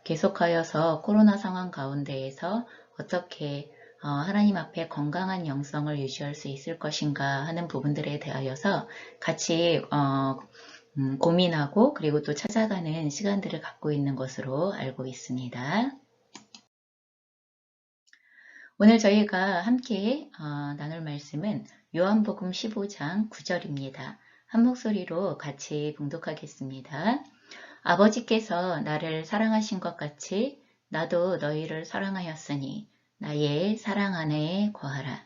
계속하여서 코로나 상황 가운데에서 어떻게 하나님 앞에 건강한 영성을 유지할 수 있을 것인가 하는 부분들에 대하여서 같이 고민하고 그리고 또 찾아가는 시간들을 갖고 있는 것으로 알고 있습니다. 오늘 저희가 함께 나눌 말씀은 요한복음 15장 9절입니다. 한 목소리로 같이 봉독하겠습니다. 아버지께서 나를 사랑하신 것 같이 나도 너희를 사랑하였으니 나의 사랑 안에 거하라.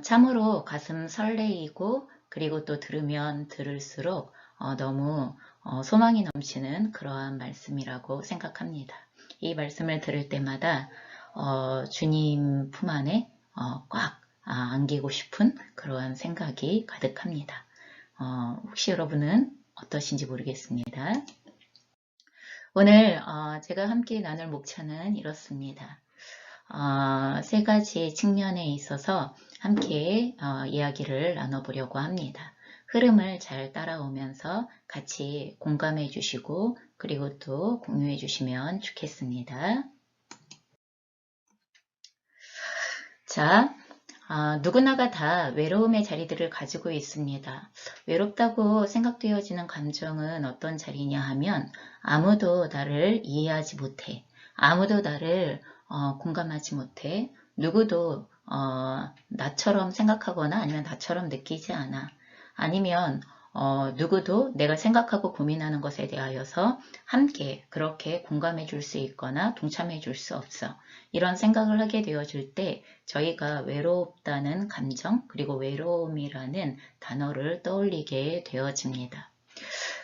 참으로 가슴 설레이고 그리고 또 들으면 들을수록 너무 소망이 넘치는 그러한 말씀이라고 생각합니다. 이 말씀을 들을 때마다 주님 품 안에 꽉 안기고 싶은 그러한 생각이 가득합니다. 혹시 여러분은 어떠신지 모르겠습니다. 오늘 제가 함께 나눌 목차는 이렇습니다. 세 가지 측면에 있어서 함께 이야기를 나눠보려고 합니다. 흐름을 잘 따라오면서 같이 공감해 주시고 그리고 또 공유해 주시면 좋겠습니다. 자, 누구나가 다 외로움의 자리들을 가지고 있습니다. 외롭다고 생각되어지는 감정은 어떤 자리냐 하면 아무도 나를 이해하지 못해. 아무도 나를 공감하지 못해. 누구도 나처럼 생각하거나 아니면 나처럼 느끼지 않아. 아니면 누구도 내가 생각하고 고민하는 것에 대하여서 함께 그렇게 공감해 줄 수 있거나 동참해 줄 수 없어. 이런 생각을 하게 되어질 때 저희가 외롭다는 감정 그리고 외로움이라는 단어를 떠올리게 되어집니다.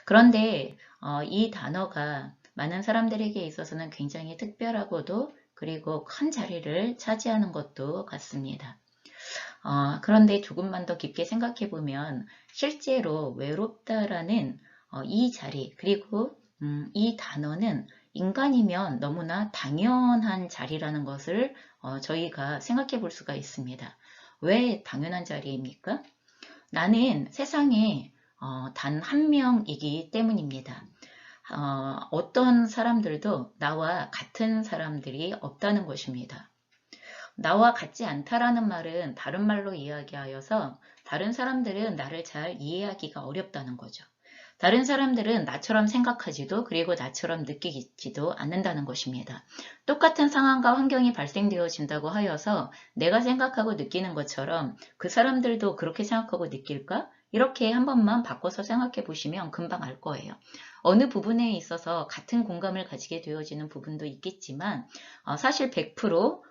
그런데 이 단어가 많은 사람들에게 있어서는 굉장히 특별하고도 그리고 큰 자리를 차지하는 것도 같습니다. 그런데 조금만 더 깊게 생각해 보면 실제로 외롭다라는 이 자리 그리고 이 단어는 인간이면 너무나 당연한 자리라는 것을 저희가 생각해 볼 수가 있습니다. 왜 당연한 자리입니까? 나는 세상에 단 한 명이기 때문입니다. 어떤 사람들도 나와 같은 사람들이 없다는 것입니다. 나와 같지 않다라는 말은 다른 말로 이야기하여서 다른 사람들은 나를 잘 이해하기가 어렵다는 거죠. 다른 사람들은 나처럼 생각하지도 그리고 나처럼 느끼지도 않는다는 것입니다. 똑같은 상황과 환경이 발생되어진다고 하여서 내가 생각하고 느끼는 것처럼 그 사람들도 그렇게 생각하고 느낄까? 이렇게 한 번만 바꿔서 생각해 보시면 금방 알 거예요. 어느 부분에 있어서 같은 공감을 가지게 되어지는 부분도 있겠지만 사실 100%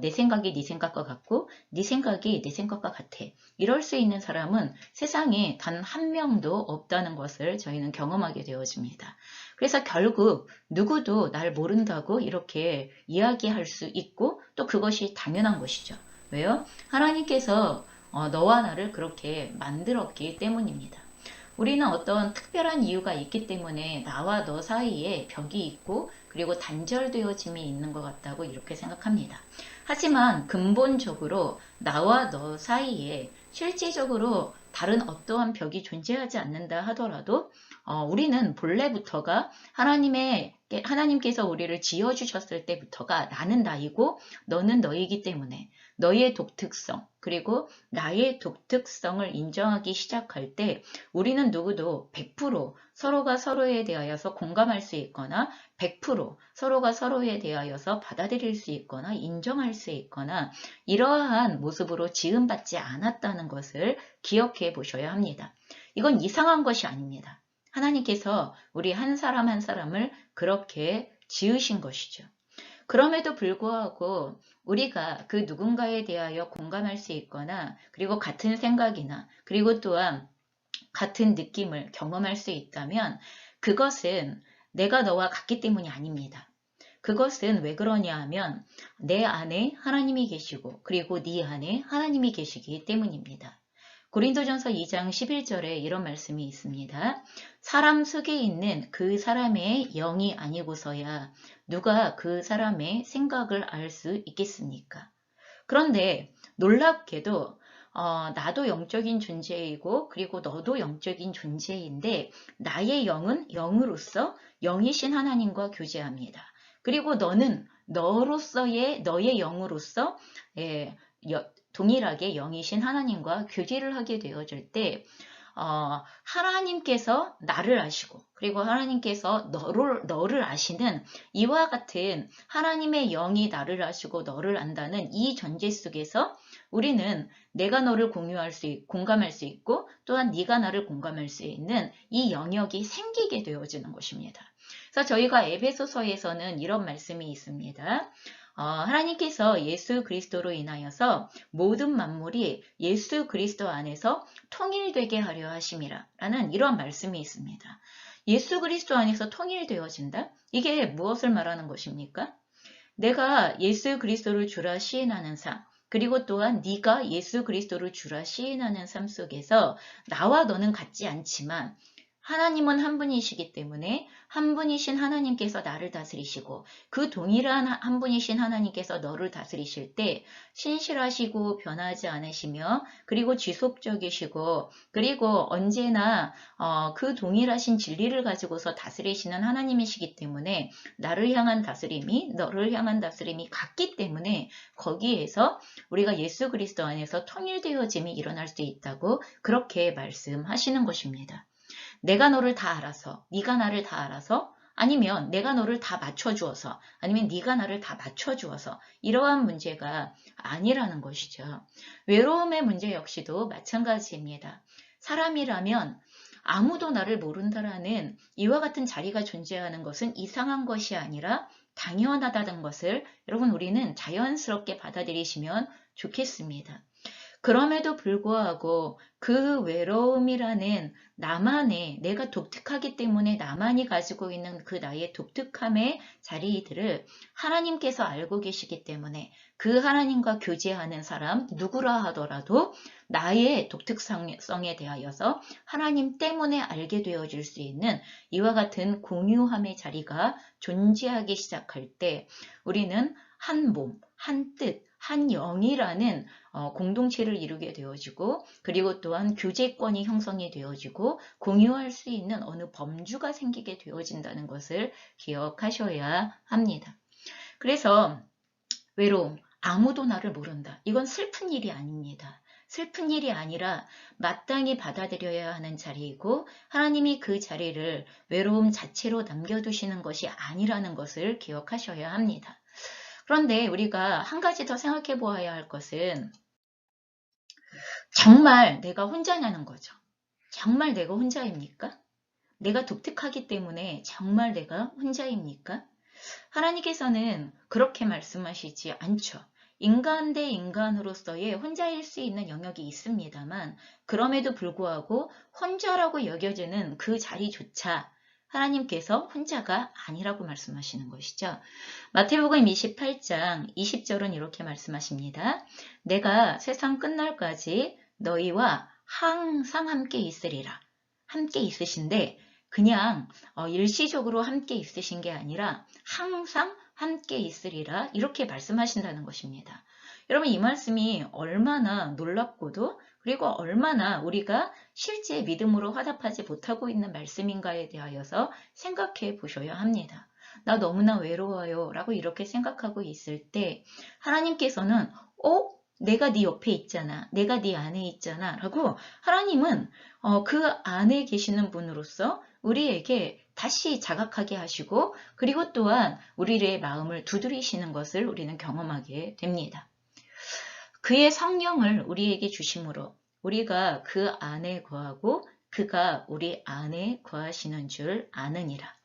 내 생각이 네 생각과 같고 네 생각이 내 생각과 같아. 이럴 수 있는 사람은 세상에 단 한 명도 없다는 것을 저희는 경험하게 되어집니다. 그래서 결국 누구도 날 모른다고 이렇게 이야기할 수 있고 또 그것이 당연한 것이죠. 왜요? 하나님께서 너와 나를 그렇게 만들었기 때문입니다. 우리는 어떤 특별한 이유가 있기 때문에 나와 너 사이에 벽이 있고 그리고 단절되어짐이 있는 것 같다고 이렇게 생각합니다. 하지만 근본적으로 나와 너 사이에 실질적으로 다른 어떠한 벽이 존재하지 않는다 하더라도 우리는 본래부터가 하나님께서 우리를 지어주셨을 때부터가 나는 나이고 너는 너이기 때문에 너의 독특성 그리고 나의 독특성을 인정하기 시작할 때 우리는 누구도 100% 서로가 서로에 대하여서 공감할 수 있거나 100% 서로가 서로에 대하여서 받아들일 수 있거나 인정할 수 있거나 이러한 모습으로 지음받지 않았다는 것을 기억해 보셔야 합니다. 이건 이상한 것이 아닙니다. 하나님께서 우리 한 사람 한 사람을 그렇게 지으신 것이죠. 그럼에도 불구하고 우리가 그 누군가에 대하여 공감할 수 있거나 그리고 같은 생각이나 그리고 또한 같은 느낌을 경험할 수 있다면 그것은 내가 너와 같기 때문이 아닙니다. 그것은 왜 그러냐 하면 내 안에 하나님이 계시고 그리고 네 안에 하나님이 계시기 때문입니다. 고린도전서 2장 11절에 이런 말씀이 있습니다. 사람 속에 있는 그 사람의 영이 아니고서야 누가 그 사람의 생각을 알 수 있겠습니까? 그런데 놀랍게도 나도 영적인 존재이고 그리고 너도 영적인 존재인데 나의 영은 영으로서 영이신 하나님과 교제합니다. 그리고 너는 너의 영으로서 예, 동일하게 영이신 하나님과 교제를 하게 되어질 때 하나님께서 나를 아시고 그리고 하나님께서 너를 아시는 이와 같은 하나님의 영이 나를 아시고 너를 안다는 이 전제 속에서 우리는 내가 너를 공감할 수 있고 또한 네가 나를 공감할 수 있는 이 영역이 생기게 되어지는 것입니다. 그래서 저희가 에베소서에서는 이런 말씀이 있습니다. 하나님께서 예수 그리스도로 인하여서 모든 만물이 예수 그리스도 안에서 통일되게 하려 하심이라 라는 이런 말씀이 있습니다. 예수 그리스도 안에서 통일되어진다? 이게 무엇을 말하는 것입니까? 내가 예수 그리스도를 주라 시인하는 삶, 그리고 또한 네가 예수 그리스도를 주라 시인하는 삶 속에서 나와 너는 같지 않지만 하나님은 한 분이시기 때문에 한 분이신 하나님께서 나를 다스리시고 그 동일한 한 분이신 하나님께서 너를 다스리실 때 신실하시고 변하지 않으시며 그리고 지속적이시고 그리고 언제나 그 동일하신 진리를 가지고서 다스리시는 하나님이시기 때문에 나를 향한 다스림이 너를 향한 다스림이 같기 때문에 거기에서 우리가 예수 그리스도 안에서 통일되어짐이 일어날 수 있다고 그렇게 말씀하시는 것입니다. 내가 너를 다 알아서, 네가 나를 다 알아서, 아니면 내가 너를 다 맞춰주어서, 아니면 네가 나를 다 맞춰주어서 이러한 문제가 아니라는 것이죠. 외로움의 문제 역시도 마찬가지입니다. 사람이라면 아무도 나를 모른다라는 이와 같은 자리가 존재하는 것은 이상한 것이 아니라 당연하다는 것을 여러분 우리는 자연스럽게 받아들이시면 좋겠습니다. 그럼에도 불구하고 그 외로움이라는 나만의 내가 독특하기 때문에 나만이 가지고 있는 그 나의 독특함의 자리들을 하나님께서 알고 계시기 때문에 그 하나님과 교제하는 사람 누구라 하더라도 나의 독특성에 대하여서 하나님 때문에 알게 되어질 수 있는 이와 같은 공유함의 자리가 존재하기 시작할 때 우리는 한 몸, 한 뜻, 한 영이라는 공동체를 이루게 되어지고 그리고 또한 교제권이 형성이 되어지고 공유할 수 있는 어느 범주가 생기게 되어진다는 것을 기억하셔야 합니다. 그래서 외로움, 아무도 나를 모른다. 이건 슬픈 일이 아닙니다. 슬픈 일이 아니라 마땅히 받아들여야 하는 자리이고 하나님이 그 자리를 외로움 자체로 남겨두시는 것이 아니라는 것을 기억하셔야 합니다. 그런데 우리가 한 가지 더 생각해 보아야 할 것은 정말 내가 혼자냐는 거죠. 정말 내가 혼자입니까? 내가 독특하기 때문에 정말 내가 혼자입니까? 하나님께서는 그렇게 말씀하시지 않죠. 인간 대 인간으로서의 혼자일 수 있는 영역이 있습니다만 그럼에도 불구하고 혼자라고 여겨지는 그 자리조차 하나님께서 혼자가 아니라고 말씀하시는 것이죠. 마태복음 28장 20절은 이렇게 말씀하십니다. 내가 세상 끝날까지 너희와 항상 함께 있으리라. 함께 있으신데 그냥 일시적으로 함께 있으신 게 아니라 항상 함께 있으리라 이렇게 말씀하신다는 것입니다. 여러분 이 말씀이 얼마나 놀랍고도 그리고 얼마나 우리가 실제 믿음으로 화답하지 못하고 있는 말씀인가에 대하여서 생각해 보셔야 합니다. 나 너무나 외로워요 라고 이렇게 생각하고 있을 때 하나님께서는 내가 네 옆에 있잖아. 내가 네 안에 있잖아. 라고 하나님은 그 안에 계시는 분으로서 우리에게 다시 자각하게 하시고 그리고 또한 우리의 마음을 두드리시는 것을 우리는 경험하게 됩니다. 그의 성령을 우리에게 주심으로 우리가 그 안에 거하고 그가 우리 안에 거하시는 줄 아느니라.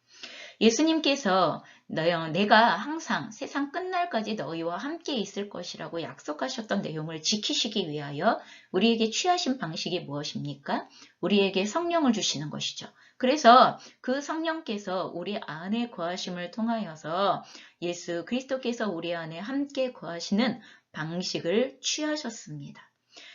예수님께서 내가 항상 세상 끝날까지 너희와 함께 있을 것이라고 약속하셨던 내용을 지키시기 위하여 우리에게 취하신 방식이 무엇입니까? 우리에게 성령을 주시는 것이죠. 그래서 그 성령께서 우리 안에 거하심을 통하여서 예수 그리스도께서 우리 안에 함께 거하시는 방식을 취하셨습니다.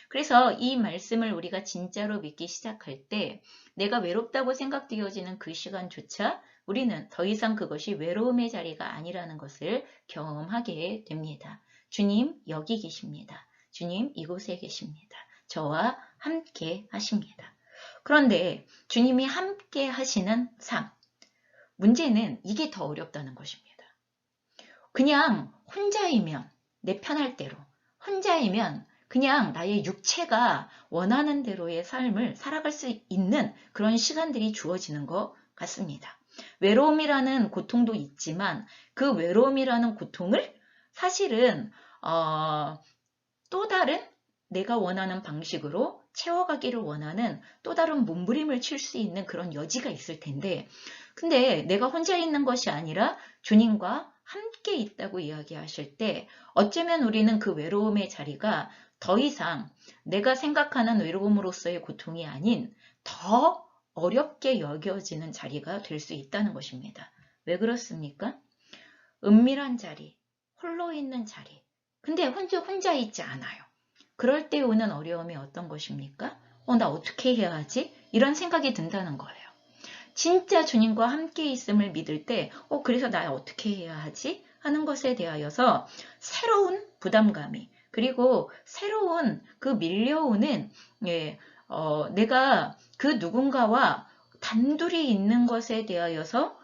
그래서 이 말씀을 우리가 진짜로 믿기 시작할 때 내가 외롭다고 생각되어지는 그 시간조차 우리는 더 이상 그것이 외로움의 자리가 아니라는 것을 경험하게 됩니다. 주님 여기 계십니다. 주님 이곳에 계십니다. 저와 함께 하십니다. 그런데 주님이 함께 하시는 삶, 문제는 이게 더 어렵다는 것입니다. 그냥 혼자이면 내 편할 대로, 혼자이면 그냥 나의 육체가 원하는 대로의 삶을 살아갈 수 있는 그런 시간들이 주어지는 것 같습니다. 외로움이라는 고통도 있지만 그 외로움이라는 고통을 사실은 또 다른 내가 원하는 방식으로 채워가기를 원하는 또 다른 몸부림을 칠 수 있는 그런 여지가 있을 텐데, 근데 내가 혼자 있는 것이 아니라 주님과 함께 있다고 이야기하실 때 어쩌면 우리는 그 외로움의 자리가 더 이상 내가 생각하는 외로움으로서의 고통이 아닌 더 어렵게 여겨지는 자리가 될 수 있다는 것입니다. 왜 그렇습니까? 은밀한 자리, 홀로 있는 자리. 근데 혼자 있지 않아요. 그럴 때 오는 어려움이 어떤 것입니까? 나 어떻게 해야 하지? 이런 생각이 든다는 거예요. 진짜 주님과 함께 있음을 믿을 때, 그래서 나 어떻게 해야 하지? 하는 것에 대하여서 새로운 부담감이, 그리고 새로운 그 밀려오는, 내가 그 누군가와 단둘이 있는 것에 대하여서,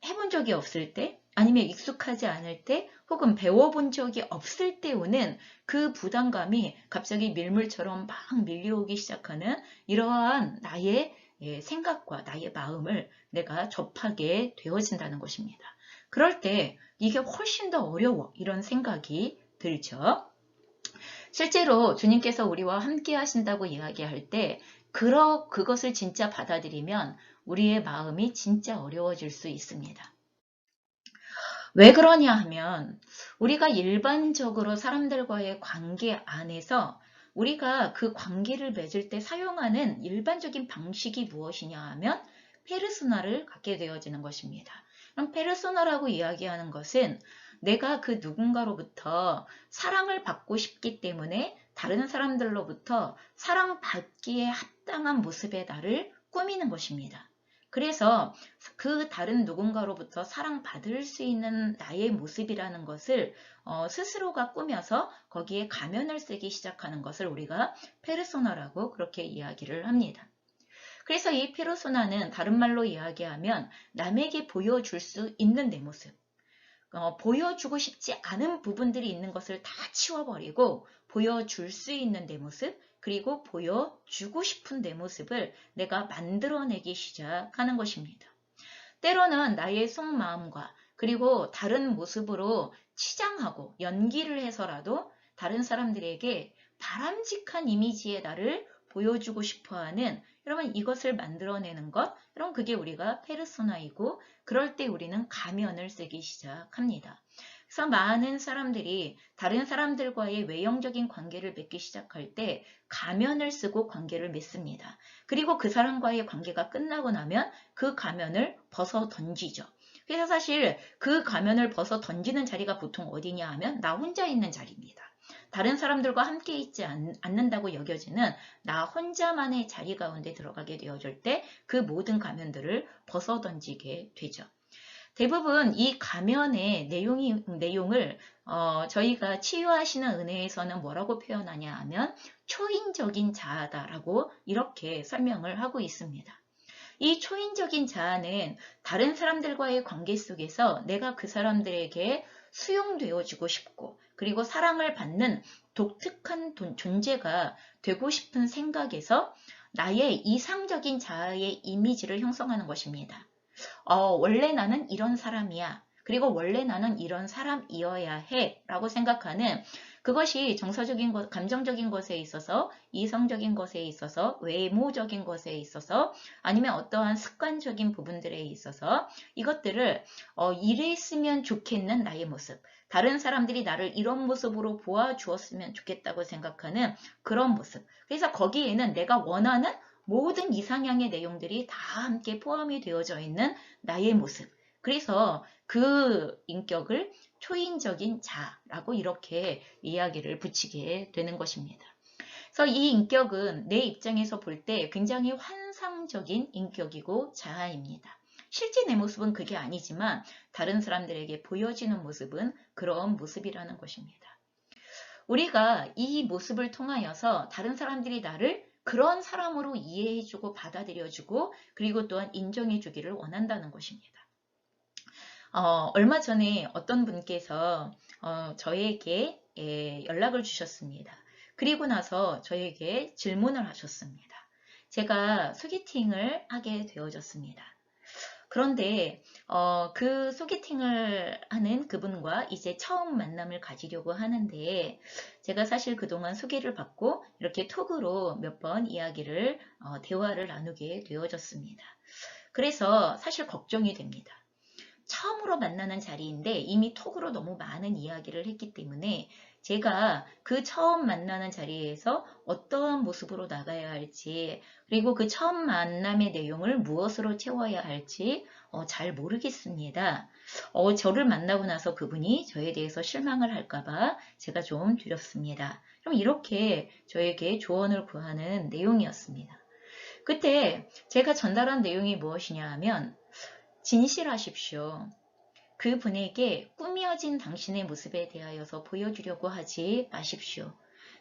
해본 적이 없을 때, 아니면 익숙하지 않을 때, 혹은 배워본 적이 없을 때 오는 그 부담감이 갑자기 밀물처럼 막 밀려오기 시작하는 이러한 나의 생각과 나의 마음을 내가 접하게 되어진다는 것입니다. 그럴 때 이게 훨씬 더 어려워, 이런 생각이 들죠. 실제로 주님께서 우리와 함께 하신다고 이야기할 때 그것을 진짜 받아들이면 우리의 마음이 진짜 어려워질 수 있습니다. 왜 그러냐 하면 우리가 일반적으로 사람들과의 관계 안에서 우리가 그 관계를 맺을 때 사용하는 일반적인 방식이 무엇이냐 하면 페르소나를 갖게 되어지는 것입니다. 그럼 페르소나라고 이야기하는 것은 내가 그 누군가로부터 사랑을 받고 싶기 때문에 다른 사람들로부터 사랑받기에 합당한 모습의 나를 꾸미는 것입니다. 그래서 그 다른 누군가로부터 사랑받을 수 있는 나의 모습이라는 것을 스스로가 꾸며서 거기에 가면을 쓰기 시작하는 것을 우리가 페르소나라고 그렇게 이야기를 합니다. 그래서 이 페르소나는 다른 말로 이야기하면 남에게 보여줄 수 있는 내 모습, 보여주고 싶지 않은 부분들이 있는 것을 다 치워버리고 보여줄 수 있는 내 모습, 그리고 보여주고 싶은 내 모습을 내가 만들어내기 시작하는 것입니다. 때로는 나의 속마음과 그리고 다른 모습으로 치장하고 연기를 해서라도 다른 사람들에게 바람직한 이미지의 나를 보여주고 싶어하는, 여러분, 이것을 만들어내는 것, 여러분, 그게 우리가 페르소나이고, 그럴 때 우리는 가면을 쓰기 시작합니다. 그래서 많은 사람들이 다른 사람들과의 외형적인 관계를 맺기 시작할 때 가면을 쓰고 관계를 맺습니다. 그리고 그 사람과의 관계가 끝나고 나면 그 가면을 벗어 던지죠. 그래서 사실 그 가면을 벗어 던지는 자리가 보통 어디냐 하면 나 혼자 있는 자리입니다. 다른 사람들과 함께 있지 않는다고 여겨지는 나 혼자만의 자리 가운데 들어가게 되어질 때 그 모든 가면들을 벗어 던지게 되죠. 대부분 이 가면의 내용을 저희가 치유하시는 은혜에서는 뭐라고 표현하냐 하면 초인적인 자아다라고 이렇게 설명을 하고 있습니다. 이 초인적인 자아는 다른 사람들과의 관계 속에서 내가 그 사람들에게 수용되어지고 싶고 그리고 사랑을 받는 독특한 존재가 되고 싶은 생각에서 나의 이상적인 자아의 이미지를 형성하는 것입니다. 원래 나는 이런 사람이야. 그리고 원래 나는 이런 사람이어야 해. 라고 생각하는 그것이 정서적인 것, 감정적인 것에 있어서, 이성적인 것에 있어서, 외모적인 것에 있어서, 아니면 어떠한 습관적인 부분들에 있어서 이것들을 이랬으면 좋겠는 나의 모습. 다른 사람들이 나를 이런 모습으로 보아주었으면 좋겠다고 생각하는 그런 모습. 그래서 거기에는 내가 원하는 모든 이상향의 내용들이 다 함께 포함이 되어져 있는 나의 모습. 그래서 그 인격을 초인적인 자라고 이렇게 이야기를 붙이게 되는 것입니다. 그래서 이 인격은 내 입장에서 볼 때 굉장히 환상적인 인격이고 자아입니다. 실제 내 모습은 그게 아니지만 다른 사람들에게 보여지는 모습은 그런 모습이라는 것입니다. 우리가 이 모습을 통하여서 다른 사람들이 나를 그런 사람으로 이해해주고 받아들여주고 그리고 또한 인정해주기를 원한다는 것입니다. 얼마 전에 어떤 분께서 저에게 연락을 주셨습니다. 그리고 나서 저에게 질문을 하셨습니다. 제가 소개팅을 하게 되어졌습니다. 그런데 그 소개팅을 하는 그분과 이제 처음 만남을 가지려고 하는데 제가 사실 그동안 소개를 받고 이렇게 톡으로 몇 번 이야기를 대화를 나누게 되어졌습니다. 그래서 사실 걱정이 됩니다. 처음으로 만나는 자리인데 이미 톡으로 너무 많은 이야기를 했기 때문에 제가 그 처음 만나는 자리에서 어떠한 모습으로 나가야 할지 그리고 그 처음 만남의 내용을 무엇으로 채워야 할지 잘 모르겠습니다. 저를 만나고 나서 그분이 저에 대해서 실망을 할까봐 제가 좀 두렵습니다. 그럼 이렇게 저에게 조언을 구하는 내용이었습니다. 그때 제가 전달한 내용이 무엇이냐 하면 진실하십시오. 그분에게 꾸며진 당신의 모습에 대하여서 보여주려고 하지 마십시오.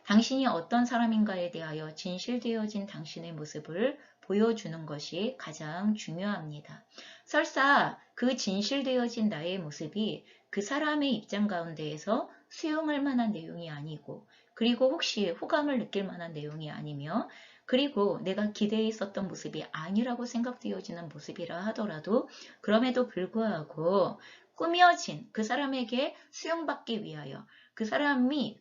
당신이 어떤 사람인가에 대하여 진실되어진 당신의 모습을 보여주는 것이 가장 중요합니다. 설사 그 진실되어진 나의 모습이 그 사람의 입장 가운데에서 수용할 만한 내용이 아니고 그리고 혹시 호감을 느낄 만한 내용이 아니며 그리고 내가 기대했었던 모습이 아니라고 생각되어지는 모습이라 하더라도 그럼에도 불구하고 꾸며진 그 사람에게 수용받기 위하여 그 사람이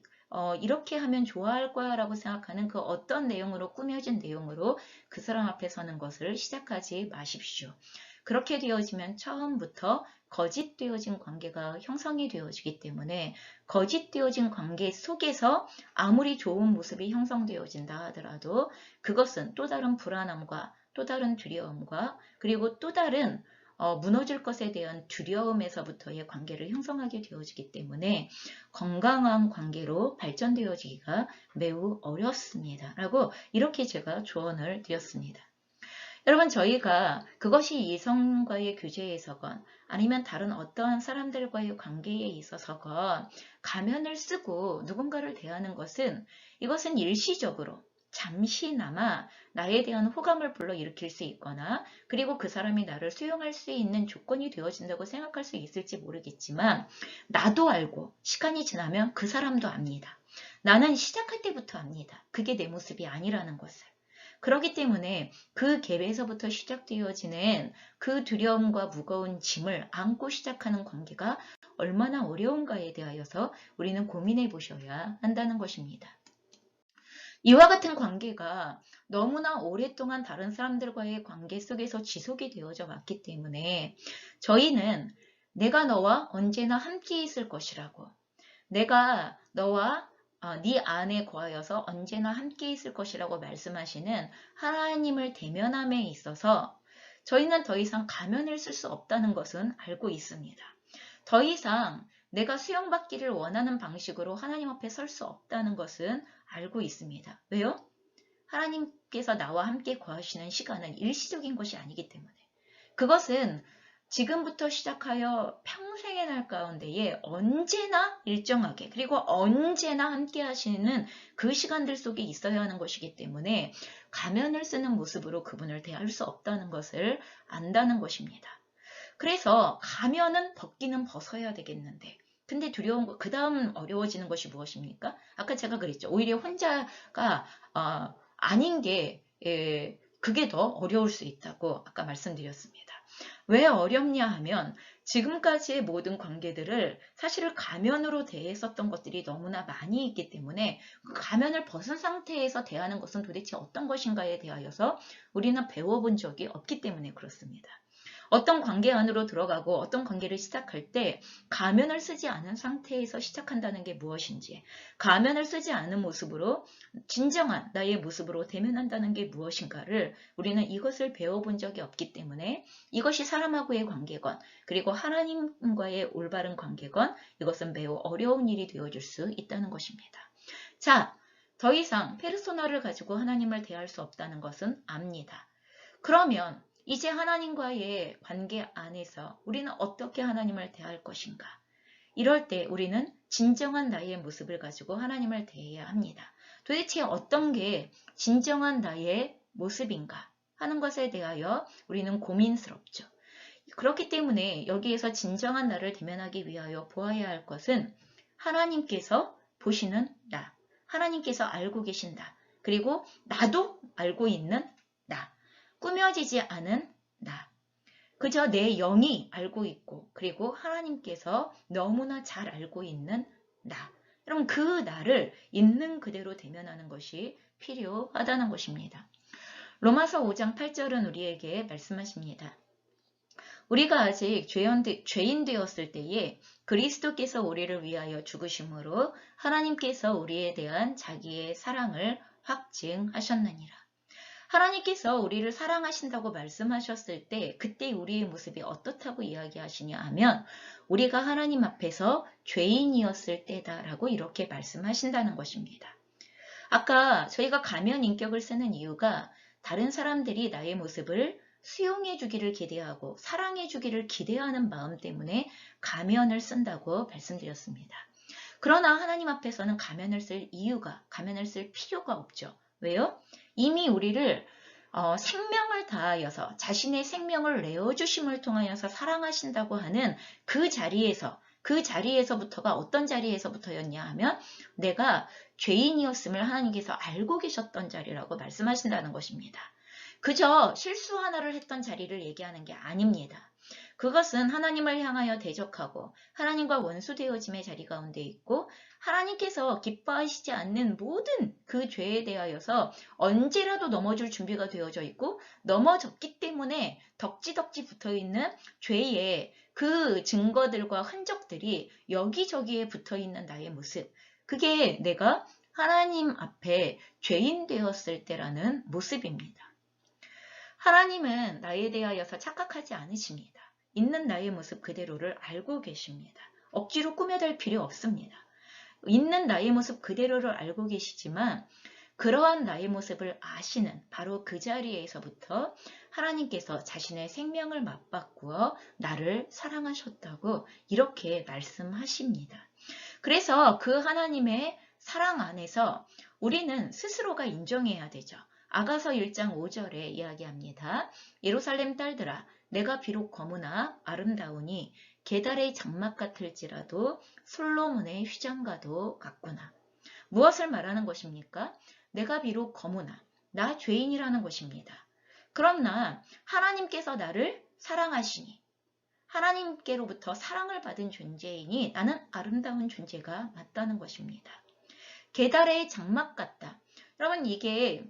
이렇게 하면 좋아할 거야 라고 생각하는 그 어떤 내용으로 꾸며진 내용으로 그 사람 앞에 서는 것을 시작하지 마십시오. 그렇게 되어지면 처음부터 거짓되어진 관계가 형성이 되어지기 때문에 거짓되어진 관계 속에서 아무리 좋은 모습이 형성되어진다 하더라도 그것은 또 다른 불안함과 또 다른 두려움과 그리고 또 다른 무너질 것에 대한 두려움에서부터의 관계를 형성하게 되어지기 때문에 건강한 관계로 발전되어지기가 매우 어렵습니다. 라고 이렇게 제가 조언을 드렸습니다. 여러분 저희가 그것이 이성과의 교제에서건 아니면 다른 어떠한 사람들과의 관계에 있어서건 가면을 쓰고 누군가를 대하는 것은 이것은 일시적으로 잠시나마 나에 대한 호감을 불러일으킬 수 있거나 그리고 그 사람이 나를 수용할 수 있는 조건이 되어진다고 생각할 수 있을지 모르겠지만 나도 알고 시간이 지나면 그 사람도 압니다. 나는 시작할 때부터 압니다. 그게 내 모습이 아니라는 것을. 그렇기 때문에 그 갭에서부터 시작되어지는 그 두려움과 무거운 짐을 안고 시작하는 관계가 얼마나 어려운가에 대하여서 우리는 고민해 보셔야 한다는 것입니다. 이와 같은 관계가 너무나 오랫동안 다른 사람들과의 관계 속에서 지속이 되어져 왔기 때문에 저희는 내가 너와 언제나 함께 있을 것이라고 내가 너와 네 안에 거하여서 언제나 함께 있을 것이라고 말씀하시는 하나님을 대면함에 있어서 저희는 더 이상 가면을 쓸 수 없다는 것은 알고 있습니다. 더 이상 내가 수용받기를 원하는 방식으로 하나님 앞에 설 수 없다는 것은 알고 있습니다. 왜요? 하나님께서 나와 함께 거하시는 시간은 일시적인 것이 아니기 때문에 그것은 지금부터 시작하여 평생의 날 가운데에 언제나 일정하게 그리고 언제나 함께 하시는 그 시간들 속에 있어야 하는 것이기 때문에 가면을 쓰는 모습으로 그분을 대할 수 없다는 것을 안다는 것입니다. 그래서 가면은 벗기는 벗어야 되겠는데 근데 두려운 거, 그 다음 어려워지는 것이 무엇입니까? 아까 제가 그랬죠. 오히려 혼자가 아닌 게 그게 더 어려울 수 있다고 아까 말씀드렸습니다. 왜 어렵냐 하면 지금까지의 모든 관계들을 사실은 가면으로 대했었던 것들이 너무나 많이 있기 때문에 그 가면을 벗은 상태에서 대하는 것은 도대체 어떤 것인가에 대하여서 우리는 배워본 적이 없기 때문에 그렇습니다. 어떤 관계 안으로 들어가고 어떤 관계를 시작할 때 가면을 쓰지 않은 상태에서 시작한다는 게 무엇인지 가면을 쓰지 않은 모습으로 진정한 나의 모습으로 대면한다는 게 무엇인가를 우리는 이것을 배워본 적이 없기 때문에 이것이 사람하고의 관계건 그리고 하나님과의 올바른 관계건 이것은 매우 어려운 일이 되어줄 수 있다는 것입니다. 자, 더 이상 페르소나를 가지고 하나님을 대할 수 없다는 것은 압니다. 그러면 이제 하나님과의 관계 안에서 우리는 어떻게 하나님을 대할 것인가? 이럴 때 우리는 진정한 나의 모습을 가지고 하나님을 대해야 합니다. 도대체 어떤 게 진정한 나의 모습인가 하는 것에 대하여 우리는 고민스럽죠. 그렇기 때문에 여기에서 진정한 나를 대면하기 위하여 보아야 할 것은 하나님께서 보시는 나, 하나님께서 알고 계신다. 그리고 나도 알고 있는 나, 꾸며지지 않은 나. 그저 내 영이 알고 있고 그리고 하나님께서 너무나 잘 알고 있는 나. 여러분 그 나를 있는 그대로 대면하는 것이 필요하다는 것입니다. 로마서 5장 8절은 우리에게 말씀하십니다. 우리가 아직 죄인 되었을 때에 그리스도께서 우리를 위하여 죽으심으로 하나님께서 우리에 대한 자기의 사랑을 확증하셨느니라. 하나님께서 우리를 사랑하신다고 말씀하셨을 때 그때 우리의 모습이 어떻다고 이야기하시냐 하면 우리가 하나님 앞에서 죄인이었을 때다라고 이렇게 말씀하신다는 것입니다. 아까 저희가 가면 인격을 쓰는 이유가 다른 사람들이 나의 모습을 수용해 주기를 기대하고 사랑해 주기를 기대하는 마음 때문에 가면을 쓴다고 말씀드렸습니다. 그러나 하나님 앞에서는 가면을 쓸 필요가 없죠. 왜요? 이미 우리를 생명을 다하여서 자신의 생명을 내어주심을 통하여서 사랑하신다고 하는 그 자리에서부터가 어떤 자리에서부터였냐 하면 내가 죄인이었음을 하나님께서 알고 계셨던 자리라고 말씀하신다는 것입니다. 그저 실수 하나를 했던 자리를 얘기하는 게 아닙니다. 그것은 하나님을 향하여 대적하고 하나님과 원수되어짐의 자리 가운데 있고 하나님께서 기뻐하시지 않는 모든 그 죄에 대하여서 언제라도 넘어질 준비가 되어져 있고 넘어졌기 때문에 덕지덕지 붙어있는 죄의 그 증거들과 흔적들이 여기저기에 붙어있는 나의 모습. 그게 내가 하나님 앞에 죄인 되었을 때라는 모습입니다. 하나님은 나에 대하여서 착각하지 않으십니다. 있는 나의 모습 그대로를 알고 계십니다. 억지로 꾸며댈 필요 없습니다. 있는 나의 모습 그대로를 알고 계시지만 그러한 나의 모습을 아시는 바로 그 자리에서부터 하나님께서 자신의 생명을 맞바꾸어 나를 사랑하셨다고 이렇게 말씀하십니다. 그래서 그 하나님의 사랑 안에서 우리는 스스로가 인정해야 되죠. 아가서 1장 5절에 이야기합니다. 예루살렘 딸들아 내가 비록 거무나 아름다우니 게달의 장막 같을지라도 솔로몬의 휘장과도 같구나. 무엇을 말하는 것입니까? 내가 비록 거무나 나 죄인이라는 것입니다. 그러나 하나님께서 나를 사랑하시니 하나님께로부터 사랑을 받은 존재이니 나는 아름다운 존재가 맞다는 것입니다. 게달의 장막 같다. 여러분 이게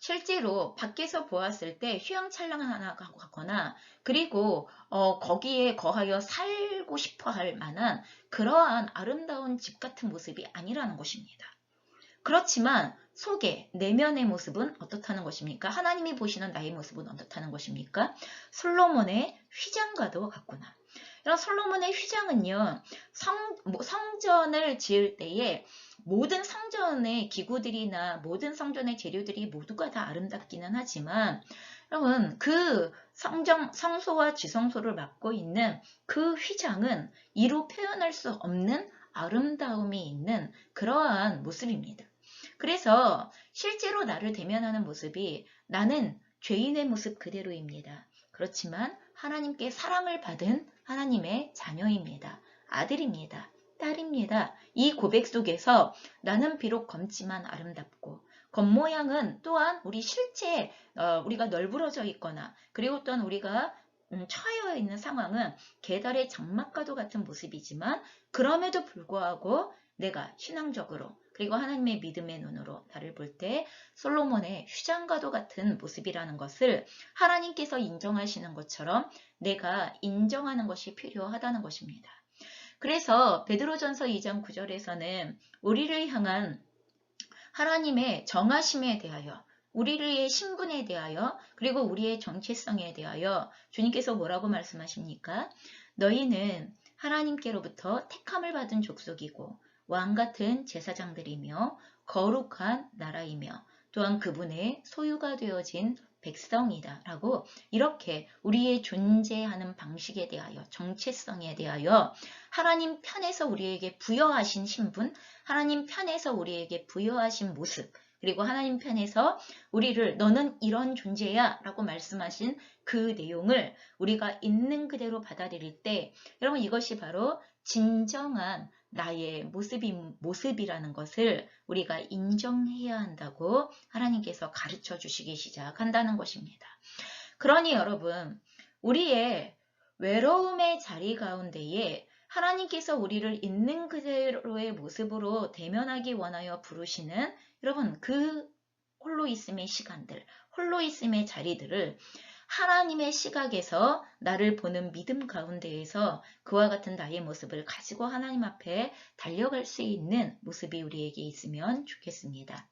실제로 밖에서 보았을 때 휘황찬란하거나 그리고 거기에 거하여 살고 싶어 할 만한 그러한 아름다운 집 같은 모습이 아니라는 것입니다. 그렇지만 속에 내면의 모습은 어떻다는 것입니까? 하나님이 보시는 나의 모습은 어떻다는 것입니까? 솔로몬의 휘장과도 같구나. 이런 솔로몬의 휘장은요. 성전을 지을 때에 모든 성전의 기구들이나 모든 성전의 재료들이 모두가 다 아름답기는 하지만 여러분 그 성소와 지성소를 맡고 있는 그 휘장은 이루 표현할 수 없는 아름다움이 있는 그러한 모습입니다. 그래서 실제로 나를 대면하는 모습이 나는 죄인의 모습 그대로입니다. 그렇지만 하나님께 사랑을 받은 하나님의 자녀입니다. 아들입니다. 딸입니다. 이 고백 속에서 나는 비록 검지만 아름답고 겉모양은 또한 우리 실제 우리가 널브러져 있거나 그리고 또한 우리가 처해 있는 상황은 게달의 장막과도 같은 모습이지만 그럼에도 불구하고 내가 신앙적으로 그리고 하나님의 믿음의 눈으로 나를 볼 때 솔로몬의 휘장과도 같은 모습이라는 것을 하나님께서 인정하시는 것처럼 내가 인정하는 것이 필요하다는 것입니다. 그래서 베드로전서 2장 9절에서는 우리를 향한 하나님의 정하심에 대하여 우리의 신분에 대하여 그리고 우리의 정체성에 대하여 주님께서 뭐라고 말씀하십니까? 너희는 하나님께로부터 택함을 받은 족속이고 왕같은 제사장들이며 거룩한 나라이며 또한 그분의 소유가 되어진 백성이다 라고 이렇게 우리의 존재하는 방식에 대하여 정체성에 대하여 하나님 편에서 우리에게 부여하신 신분, 하나님 편에서 우리에게 부여하신 모습, 그리고 하나님 편에서 우리를 너는 이런 존재야 라고 말씀하신 그 내용을 우리가 있는 그대로 받아들일 때 여러분 이것이 바로 진정한 나의 모습이라는 것을 우리가 인정해야 한다고 하나님께서 가르쳐 주시기 시작한다는 것입니다. 그러니 여러분 우리의 외로움의 자리 가운데에 하나님께서 우리를 있는 그대로의 모습으로 대면하기 원하여 부르시는 여러분 그 홀로 있음의 시간들, 홀로 있음의 자리들을 하나님의 시각에서 나를 보는 믿음 가운데에서 그와 같은 나의 모습을 가지고 하나님 앞에 달려갈 수 있는 모습이 우리에게 있으면 좋겠습니다.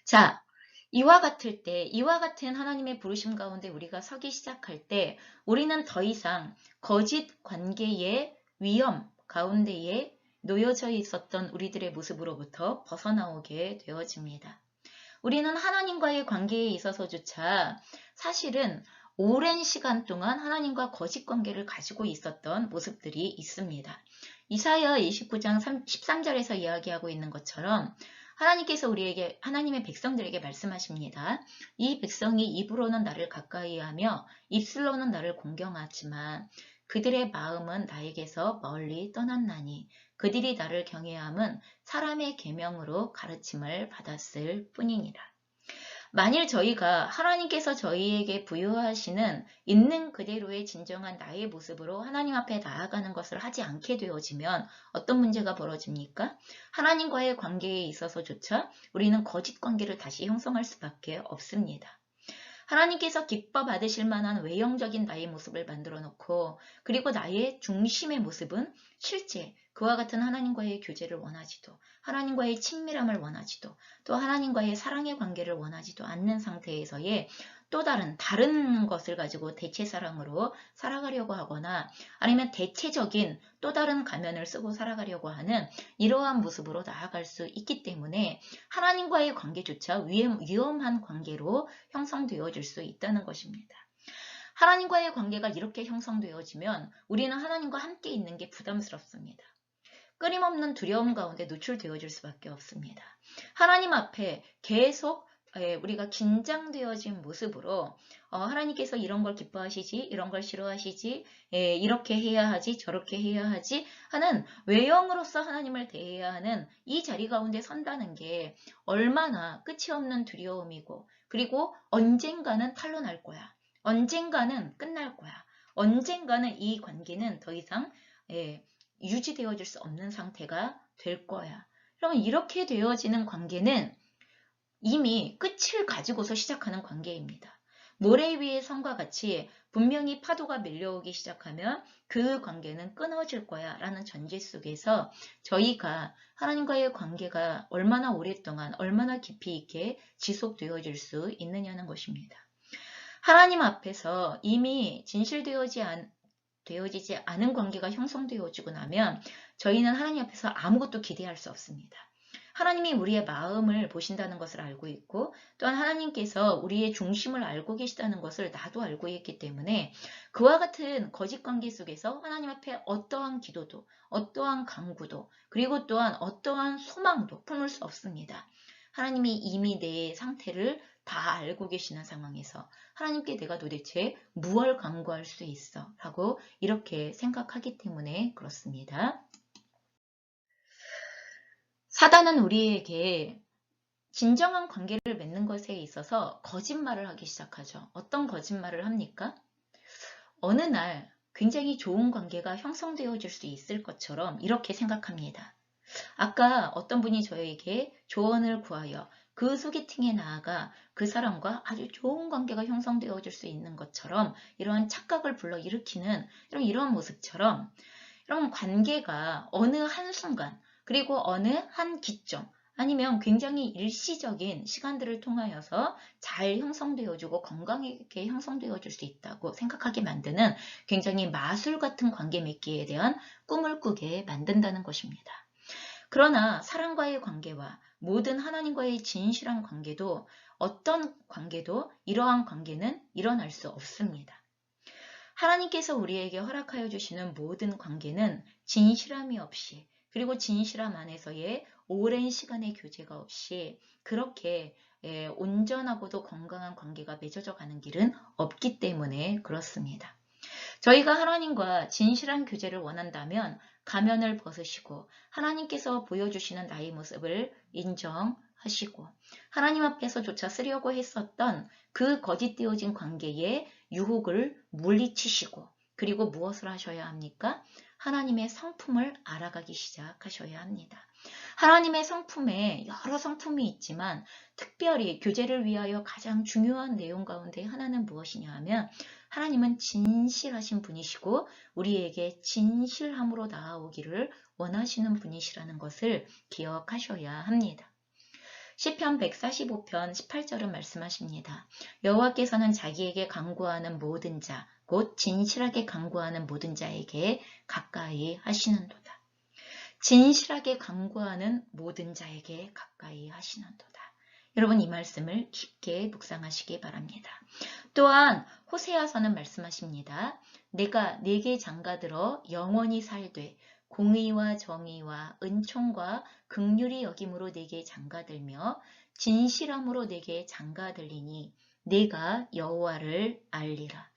자, 이와 같은 하나님의 부르심 가운데 우리가 서기 시작할 때 우리는 더 이상 거짓 관계의 위험 가운데에 놓여져 있었던 우리들의 모습으로부터 벗어나오게 되어집니다. 우리는 하나님과의 관계에 있어서조차 사실은 오랜 시간 동안 하나님과 거짓 관계를 가지고 있었던 모습들이 있습니다. 이사야 29장 13절에서 이야기하고 있는 것처럼 하나님께서 우리에게 하나님의 백성들에게 말씀하십니다. 이 백성이 입으로는 나를 가까이 하며 입술로는 나를 공경하지만 그들의 마음은 나에게서 멀리 떠났나니 그들이 나를 경외함은 사람의 계명으로 가르침을 받았을 뿐이니라. 만일 저희가 하나님께서 저희에게 부여하시는 있는 그대로의 진정한 나의 모습으로 하나님 앞에 나아가는 것을 하지 않게 되어지면 어떤 문제가 벌어집니까? 하나님과의 관계에 있어서조차 우리는 거짓 관계를 다시 형성할 수밖에 없습니다. 하나님께서 기뻐 받으실 만한 외형적인 나의 모습을 만들어 놓고 그리고 나의 중심의 모습은 실제 그와 같은 하나님과의 교제를 원하지도 하나님과의 친밀함을 원하지도 또 하나님과의 사랑의 관계를 원하지도 않는 상태에서의 또 다른 것을 가지고 대체사랑으로 살아가려고 하거나 아니면 대체적인 또 다른 가면을 쓰고 살아가려고 하는 이러한 모습으로 나아갈 수 있기 때문에 하나님과의 관계조차 위험한 관계로 형성되어질 수 있다는 것입니다. 하나님과의 관계가 이렇게 형성되어지면 우리는 하나님과 함께 있는 게 부담스럽습니다. 끊임없는 두려움 가운데 노출되어질 수밖에 없습니다. 하나님 앞에 계속 우리가 긴장되어진 모습으로 하나님께서 이런 걸 기뻐하시지, 이런 걸 싫어하시지, 이렇게 해야 하지, 저렇게 해야 하지 하는 외형으로서 하나님을 대해야 하는 이 자리 가운데 선다는 게 얼마나 끝이 없는 두려움이고 그리고 언젠가는 탄로날 거야. 언젠가는 끝날 거야. 언젠가는 이 관계는 더 이상 유지되어질 수 없는 상태가 될 거야. 그러면 이렇게 되어지는 관계는 이미 끝을 가지고서 시작하는 관계입니다. 모래 위의 성과 같이 분명히 파도가 밀려오기 시작하면 그 관계는 끊어질 거야 라는 전제 속에서 저희가 하나님과의 관계가 얼마나 오랫동안 얼마나 깊이 있게 지속되어질 수 있느냐는 것입니다. 하나님 앞에서 이미 되어지지 않은 관계가 형성되어지고 나면 저희는 하나님 앞에서 아무것도 기대할 수 없습니다. 하나님이 우리의 마음을 보신다는 것을 알고 있고 또한 하나님께서 우리의 중심을 알고 계시다는 것을 나도 알고 있기 때문에 그와 같은 거짓 관계 속에서 하나님 앞에 어떠한 기도도 어떠한 간구도 그리고 또한 어떠한 소망도 품을 수 없습니다. 하나님이 이미 내 상태를 다 알고 계시는 상황에서 하나님께 내가 도대체 무엇을 간구할 수 있어? 라고 이렇게 생각하기 때문에 그렇습니다. 사단은 우리에게 진정한 관계를 맺는 것에 있어서 거짓말을 하기 시작하죠. 어떤 거짓말을 합니까? 어느 날 굉장히 좋은 관계가 형성되어질 수 있을 것처럼 이렇게 생각합니다. 아까 어떤 분이 저에게 조언을 구하여 그 소개팅에 나아가 그 사람과 아주 좋은 관계가 형성되어질 수 있는 것처럼 이러한 착각을 불러일으키는 이런 모습처럼 이런 관계가 어느 한순간 그리고 어느 한 기점 아니면 굉장히 일시적인 시간들을 통하여서 잘 형성되어지고 건강하게 형성되어질 수 있다고 생각하게 만드는 굉장히 마술 같은 관계 맺기에 대한 꿈을 꾸게 만든다는 것입니다. 그러나 사랑과의 관계와 모든 하나님과의 진실한 관계도 어떤 관계도 이러한 관계는 일어날 수 없습니다. 하나님께서 우리에게 허락하여 주시는 모든 관계는 진실함이 없이 그리고 진실함 안에서의 오랜 시간의 교제가 없이 그렇게 온전하고도 건강한 관계가 맺어져 가는 길은 없기 때문에 그렇습니다. 저희가 하나님과 진실한 교제를 원한다면 가면을 벗으시고 하나님께서 보여주시는 나의 모습을 인정하시고 하나님 앞에서조차 쓰려고 했었던 그 거짓되어진 관계의 유혹을 물리치시고 그리고 무엇을 하셔야 합니까? 하나님의 성품을 알아가기 시작하셔야 합니다. 하나님의 성품에 여러 성품이 있지만 특별히 교제를 위하여 가장 중요한 내용 가운데 하나는 무엇이냐 하면 하나님은 진실하신 분이시고 우리에게 진실함으로 나아오기를 원하시는 분이시라는 것을 기억하셔야 합니다. 시편 145편 18절은 말씀하십니다. 여호와께서는 자기에게 간구하는 모든 자, 곧 진실하게 간구하는 모든 자에게 가까이 하시는도다. 진실하게 간구하는 모든 자에게 가까이 하시는도다. 여러분 이 말씀을 깊게 묵상하시기 바랍니다. 또한 호세아서는 말씀하십니다. 내가 네게 장가들어 영원히 살되 공의와 정의와 은총과 긍휼이 여김으로 네게 장가들며 진실함으로 네게 장가들리니 네가 여호와를 알리라.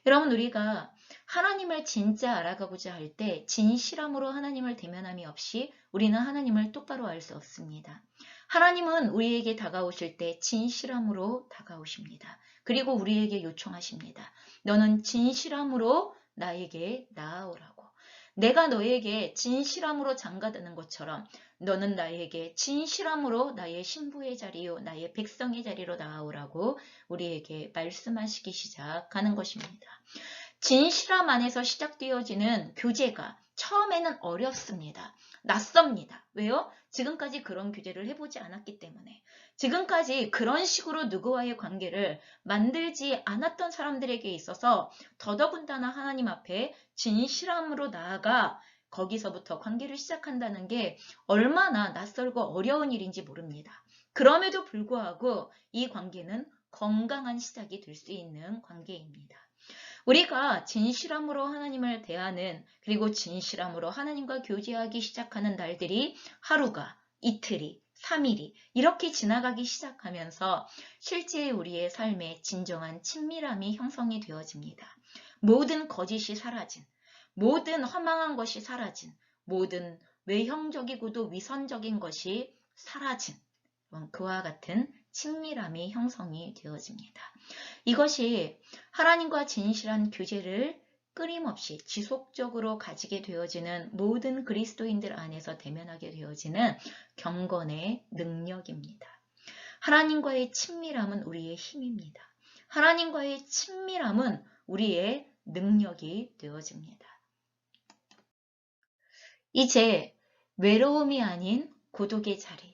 여러분 우리가 하나님을 진짜 알아가고자 할 때 진실함으로 하나님을 대면함이 없이 우리는 하나님을 똑바로 알 수 없습니다. 하나님은 우리에게 다가오실 때 진실함으로 다가오십니다. 그리고 우리에게 요청하십니다. 너는 진실함으로 나에게 나아오라고. 내가 너에게 진실함으로 장가드는 것처럼 너는 나에게 진실함으로 나의 신부의 자리요 나의 백성의 자리로 나아오라고 우리에게 말씀하시기 시작하는 것입니다. 진실함 안에서 시작되어지는 교제가 처음에는 어렵습니다. 낯섭니다. 왜요? 지금까지 그런 교제를 해보지 않았기 때문에 지금까지 그런 식으로 누구와의 관계를 만들지 않았던 사람들에게 있어서 더더군다나 하나님 앞에 진실함으로 나아가 거기서부터 관계를 시작한다는 게 얼마나 낯설고 어려운 일인지 모릅니다. 그럼에도 불구하고 이 관계는 건강한 시작이 될 수 있는 관계입니다. 우리가 진실함으로 하나님을 대하는 그리고 진실함으로 하나님과 교제하기 시작하는 날들이 하루가 이틀이 3일이 이렇게 지나가기 시작하면서 실제 우리의 삶에 진정한 친밀함이 형성이 되어집니다. 모든 거짓이 사라진 모든 허망한 것이 사라진 모든 외형적이고도 위선적인 것이 사라진 그와 같은 친밀함이 형성이 되어집니다. 이것이 하나님과 진실한 교제를 끊임없이 지속적으로 가지게 되어지는 모든 그리스도인들 안에서 대면하게 되어지는 경건의 능력입니다. 하나님과의 친밀함은 우리의 힘입니다. 하나님과의 친밀함은 우리의 능력이 되어집니다. 이제 외로움이 아닌 고독의 자리.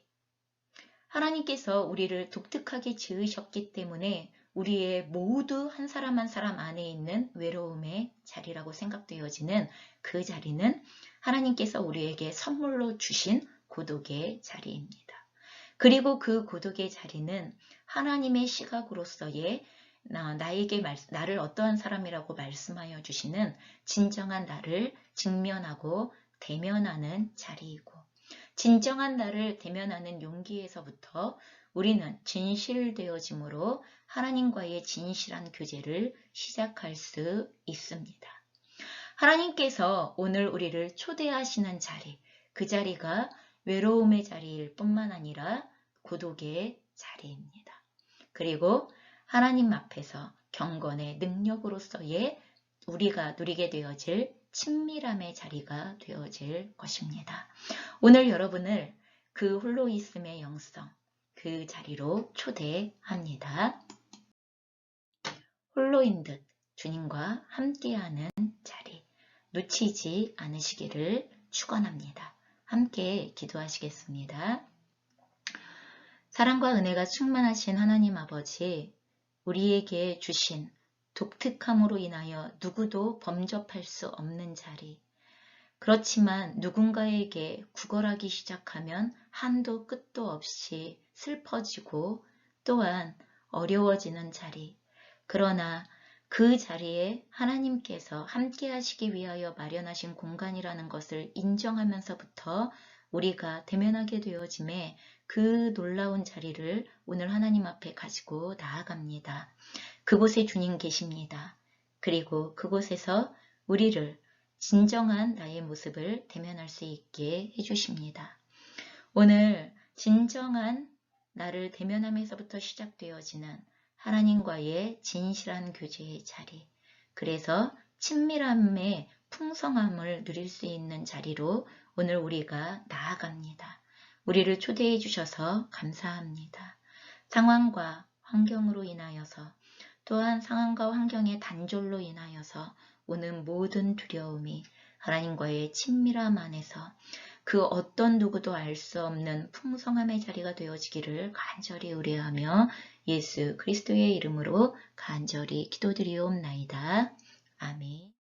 하나님께서 우리를 독특하게 지으셨기 때문에 우리의 모두 한 사람 한 사람 안에 있는 외로움의 자리라고 생각되어지는 그 자리는 하나님께서 우리에게 선물로 주신 고독의 자리입니다. 그리고 그 고독의 자리는 하나님의 시각으로서의 나를 어떠한 사람이라고 말씀하여 주시는 진정한 나를 직면하고 대면하는 자리이고 진정한 나를 대면하는 용기에서부터 우리는 진실되어짐으로 하나님과의 진실한 교제를 시작할 수 있습니다. 하나님께서 오늘 우리를 초대하시는 자리, 그 자리가 외로움의 자리일 뿐만 아니라 고독의 자리입니다. 그리고 하나님 앞에서 경건의 능력으로서의 우리가 누리게 되어질 친밀함의 자리가 되어질 것입니다. 오늘 여러분을 그 홀로 있음의 영성, 그 자리로 초대합니다. 홀로인 듯 주님과 함께하는 자리, 놓치지 않으시기를 축원합니다. 함께 기도하시겠습니다. 사랑과 은혜가 충만하신 하나님 아버지, 우리에게 주신 독특함으로 인하여 누구도 범접할 수 없는 자리, 그렇지만 누군가에게 구걸하기 시작하면 한도 끝도 없이 슬퍼지고 또한 어려워지는 자리, 그러나 그 자리에 하나님께서 함께 하시기 위하여 마련하신 공간이라는 것을 인정하면서부터 우리가 대면하게 되어짐에 그 놀라운 자리를 오늘 하나님 앞에 가지고 나아갑니다. 그곳에 주님 계십니다. 그리고 그곳에서 우리를 진정한 나의 모습을 대면할 수 있게 해주십니다. 오늘 진정한 나를 대면함에서부터 시작되어지는 하나님과의 진실한 교제의 자리, 그래서 친밀함의 풍성함을 누릴 수 있는 자리로 오늘 우리가 나아갑니다. 우리를 초대해 주셔서 감사합니다. 상황과 환경으로 인하여서 또한 상황과 환경의 단절로 인하여서 오는 모든 두려움이 하나님과의 친밀함 안에서 그 어떤 누구도 알 수 없는 풍성함의 자리가 되어지기를 간절히 의뢰하며 예수 그리스도의 이름으로 간절히 기도드리옵나이다. 아멘.